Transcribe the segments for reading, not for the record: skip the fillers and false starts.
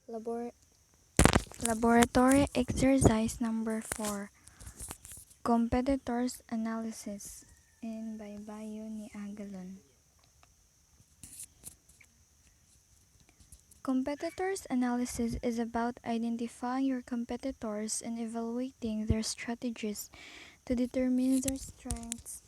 Labor- Laboratory exercise number 4. Competitors analysis in Baybayo ni Agalon. Competitors analysis is about identifying your competitors and evaluating their strategies to determine their strengths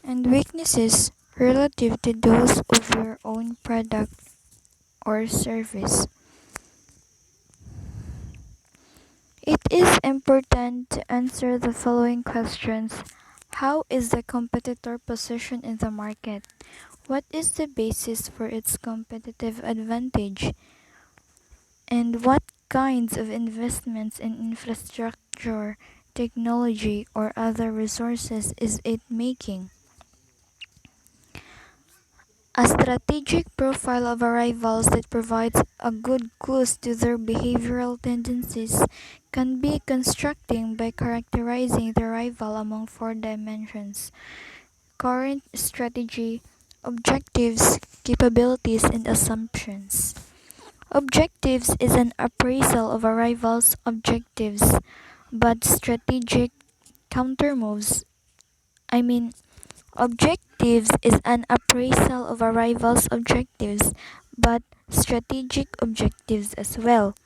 and weaknesses relative to those of your own product or service. It is important to answer the following questions. How is the competitor positioned in the market? What is the basis for its competitive advantage? And what kinds of investments in infrastructure, technology, or other resources is it making? A strategic profile of arrivals that provides a good clues to their behavioral tendencies can be constructing by characterizing the arrival among 4 dimensions: current strategy, objectives, capabilities, and assumptions. Objectives is an appraisal of arrivals' objectives, but strategic countermoves. I mean, Objectives is an appraisal of arrivals' objectives, but strategic objectives as well.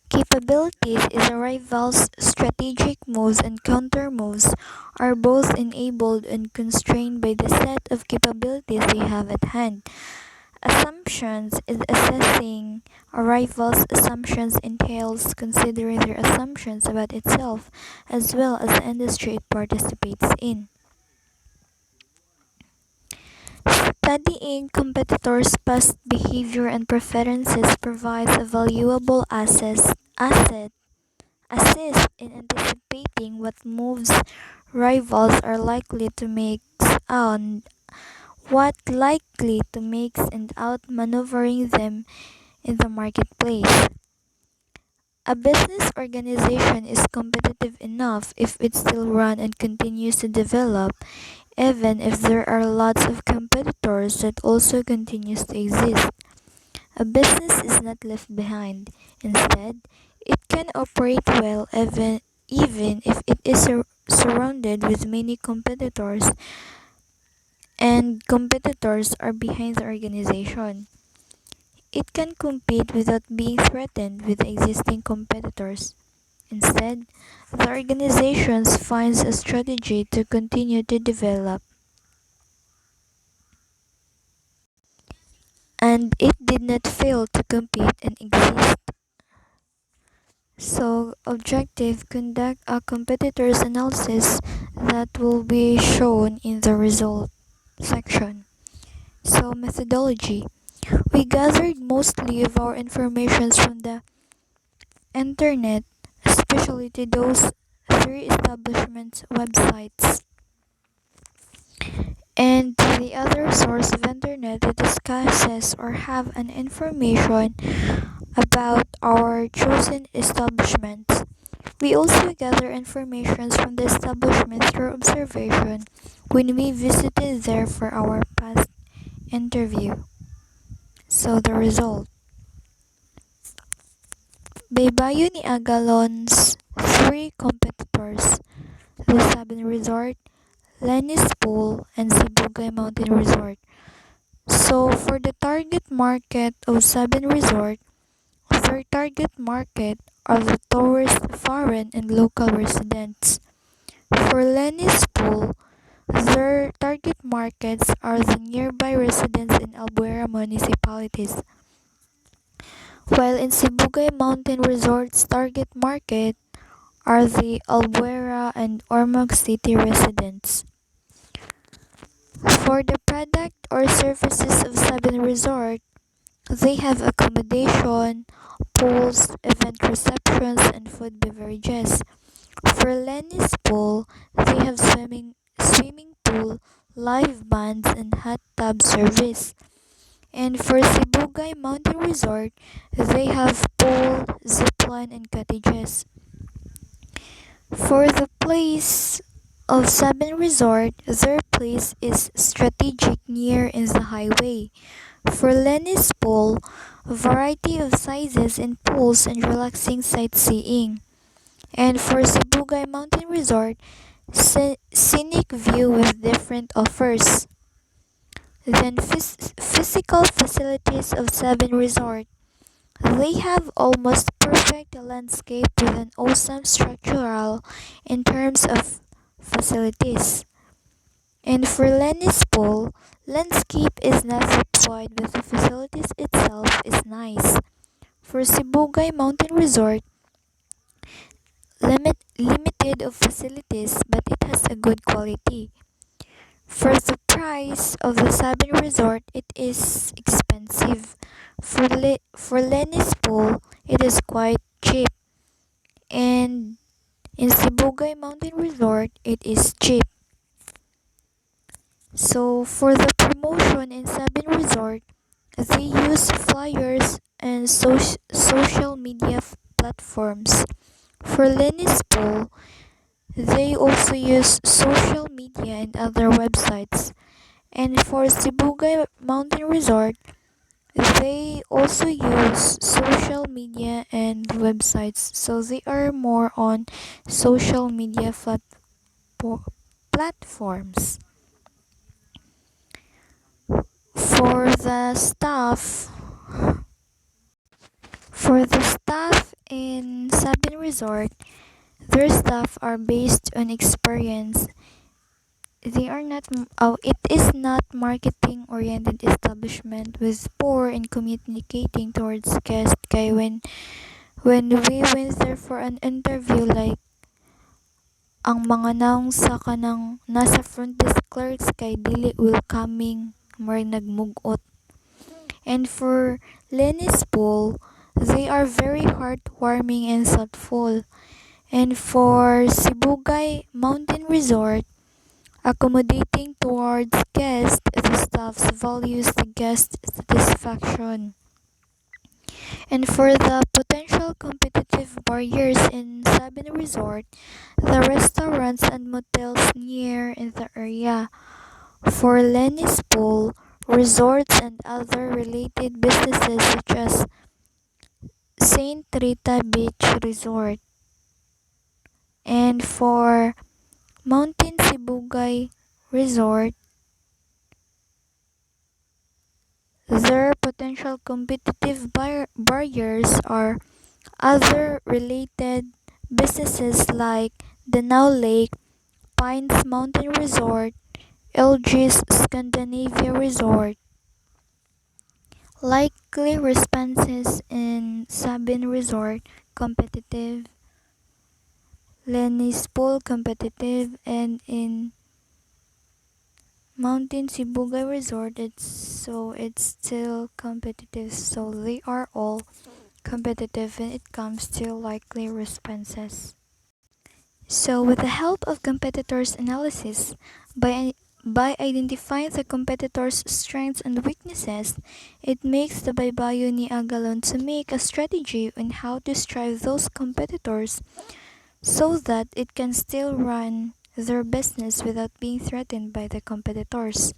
Capabilities is arrivals' strategic moves and countermoves are both enabled and constrained by the set of capabilities they have at hand. Assumptions is assessing arrivals' assumptions entails considering their assumptions about itself as well as the industry it participates in. Studying competitors' past behavior and preferences provides a valuable assist in anticipating what moves rivals are likely to make and outmaneuvering them in the marketplace. A business organization is competitive enough if it still runs and continues to develop, even if there are lots of competitors that also continues to exist. A business is not left behind. Instead, it can operate well even if it is surrounded with many competitors and competitors are behind the organization. It can compete without being threatened with existing competitors. Instead, the organization finds a strategy to continue to develop, and it did not fail to compete and exist. So, objective conduct a competitors analysis that will be shown in the result section. So, methodology. We gathered mostly of our information from the internet, especially to those 3 establishments' websites, and the other source of internet that discusses or have an information about our chosen establishments. We also gather information from the establishment through observation when we visited there for our past interview. So the result. Baybayo ni Agalon's 3 competitors, the Sabin Resort, Lenny's Pool, and Sibugay Mountain Resort. So for the target market of Sabin Resort, their target market are the tourist, foreign, and local residents. For Lenny's Pool, their target markets are the nearby residents in Albuera municipalities, while in Sibugay Mountain Resort's target market are the Albuera and Ormoc City residents. For the product or services of Sabin Resort, they have accommodation, pools, event receptions, and food beverages. For Lenny's Pool, they have swimming pool, live bands, and hot tub service. And for Sibugay Mountain Resort, they have pool, zipline, and cottages. For the place of Sabin Resort, their place is strategic near in the highway. For Lenny's Pool, variety of sizes and pools and relaxing sightseeing. And for Sibugay Mountain Resort, scenic view with different offers. Then physical facilities of Sabin Resort. They have almost perfect landscape with an awesome structural in terms of facilities. And for Lenny's Pool, landscape is not that wide but the facilities itself is nice. For Sibugay Mountain Resort, limited of facilities but it has a good quality. For the price of the Sabin Resort, it is expensive. For Lenny's Pool, it is quite cheap. And in Sibugay Mountain Resort, it is cheap. So for the promotion in Sabin Resort, they use flyers and social media platforms. For Lenny's Pool, they also use social media and other websites. And for Sibugay Mountain Resort, they also use social media and websites. So they are more on social media platforms. For the staff, in Sabin Resort, their staff are based on experience. They are not. It is not marketing-oriented establishment with poor in communicating towards guests. Kaya when we went there for an interview, like ang mga naong sa kanang nasa front desk clerks kay dili welcoming, more nagmugot. And for Lenny's Pool, they are very heartwarming and thoughtful. And for Sibugay Mountain Resort, accommodating towards guests, the staff values the guest satisfaction. And for the potential competitive barriers in Sabin Resort, the restaurants and motels near in the area. For Lenny's Pool, resorts and other related businesses such as Saint Rita Beach Resort. And for Mountain Sibugay Resort, their potential competitive barriers are other related businesses like Danao Lake, Pines Mountain Resort, LG's Scandinavia Resort. Likely responses in Sabin Resort competitive, Lenny's Pool competitive, and in Mountain Sibugay Resort it's still competitive. So they are all competitive when it comes to likely responses. So with the help of competitors analysis, by identifying the competitors' strengths and weaknesses, it makes the Baybayo ni Agalon to make a strategy on how to strive those competitors so that it can still run their business without being threatened by the competitors.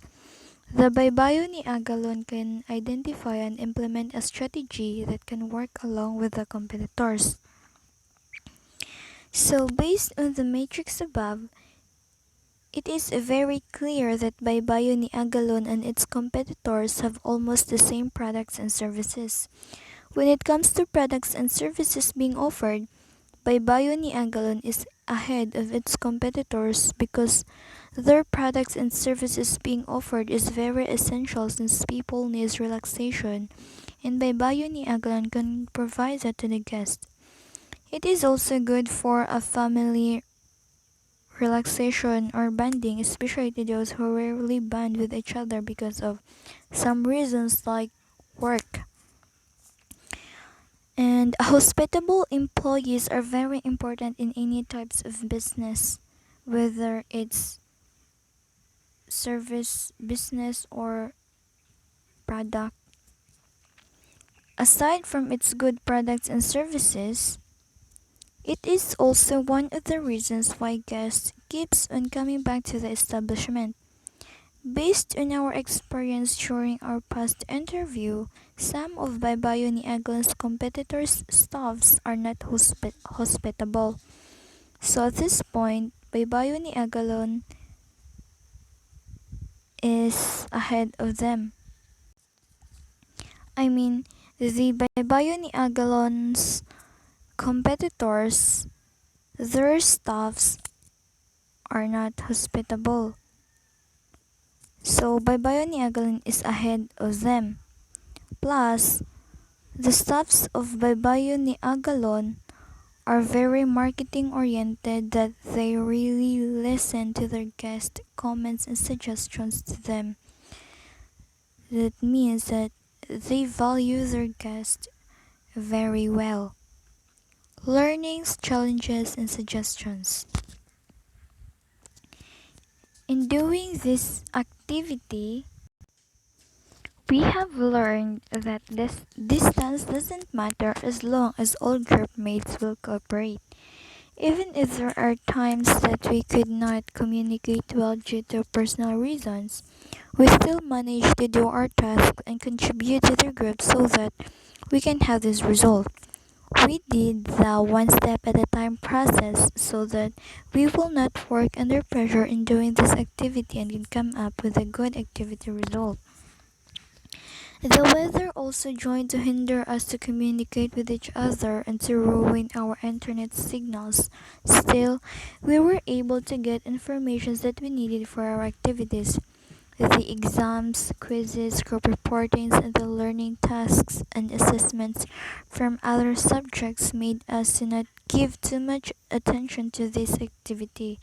The Baybayo ni Agalon can identify and implement a strategy that can work along with the competitors. So based on the matrix above, it is very clear that Baybayo ni Agalon and its competitors have almost the same products and services. When it comes to products and services being offered, Baybayo ni Agalon is ahead of its competitors because their products and services being offered is very essential since people need relaxation and Baybayo ni Agalon can provide that to the guest. It is also good for a family relaxation or bonding, especially to those who rarely bond with each other because of some reasons like work. And hospitable employees are very important in any types of business, whether it's service business or product. Aside from its good products and services, It is also one of the reasons why guests keeps on coming back to the establishment. Based on our experience during our past interview, some of Baybayo ni Aglon's competitors' staffs are not hospitable. So at this point, Baybayo ni Agalon is ahead of them. I mean, the Baybayo ni Agalon's competitors, their staffs are not hospitable. So Baybayo ni Agalon is ahead of them. Plus, the staffs of Baybayo ni Agalon are very marketing oriented that they really listen to their guest comments and suggestions to them. That means that they value their guest very well. Learnings, challenges, and suggestions. In doing this activity, we have learned that this distance doesn't matter as long as all group mates will cooperate. Even if there are times that we could not communicate well due to personal reasons, we still manage to do our task and contribute to the group so that we can have this result. We did the one step at a time process so that we will not work under pressure in doing this activity and can come up with a good activity result. The weather also joined to hinder us to communicate with each other and to ruin our internet signals. Still, we were able to get information that we needed for our activities. The exams, quizzes, group reportings, and the learning tasks and assessments from other subjects made us to not give too much attention to this activity.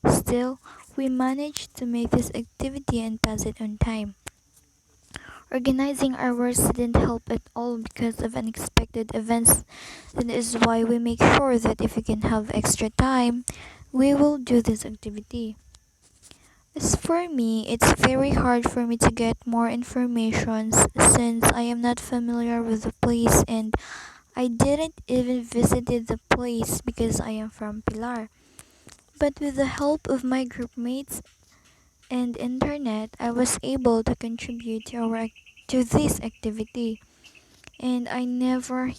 Still, we managed to make this activity and pass it on time. Organizing our works didn't help at all because of unexpected events. That is why we make sure that if we can have extra time, we will do this activity. As for me, it's very hard for me to get more information since I am not familiar with the place and I didn't even visited the place because I am from Pilar. But with the help of my group mates and internet, I was able to contribute to this activity, and I never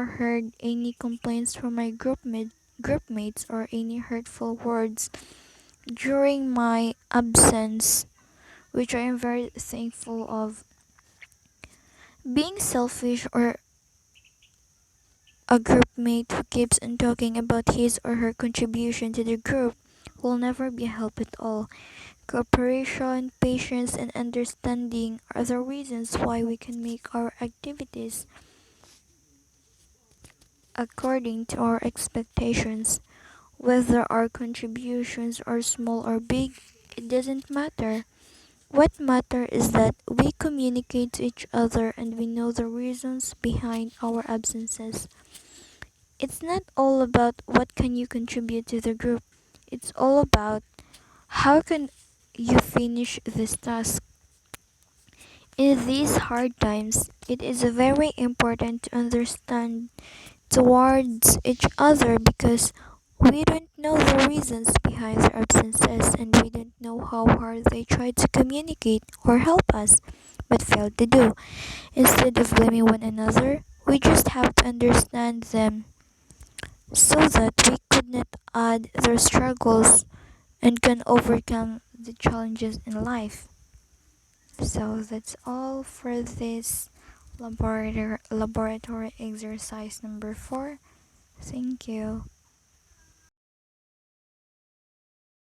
heard any complaints from my group mates or any hurtful words during my absence, which I am very thankful of. Being selfish or a group mate who keeps on talking about his or her contribution to the group will never be a help at all. Cooperation, patience, and understanding are the reasons why we can make our activities according to our expectations. Whether our contributions are small or big, it doesn't matter. What matters is that we communicate to each other and we know the reasons behind our absences. It's not all about what can you contribute to the group. It's all about how can you finish this task. In these hard times, it is very important to understand towards each other because we don't know the reasons behind their absences and we don't know how hard they try to communicate or help us but failed to do. Instead of blaming one another, we just have to understand them so that we could not add their struggles and can overcome the challenges in life. So that's all for this laboratory exercise number 4. Thank you.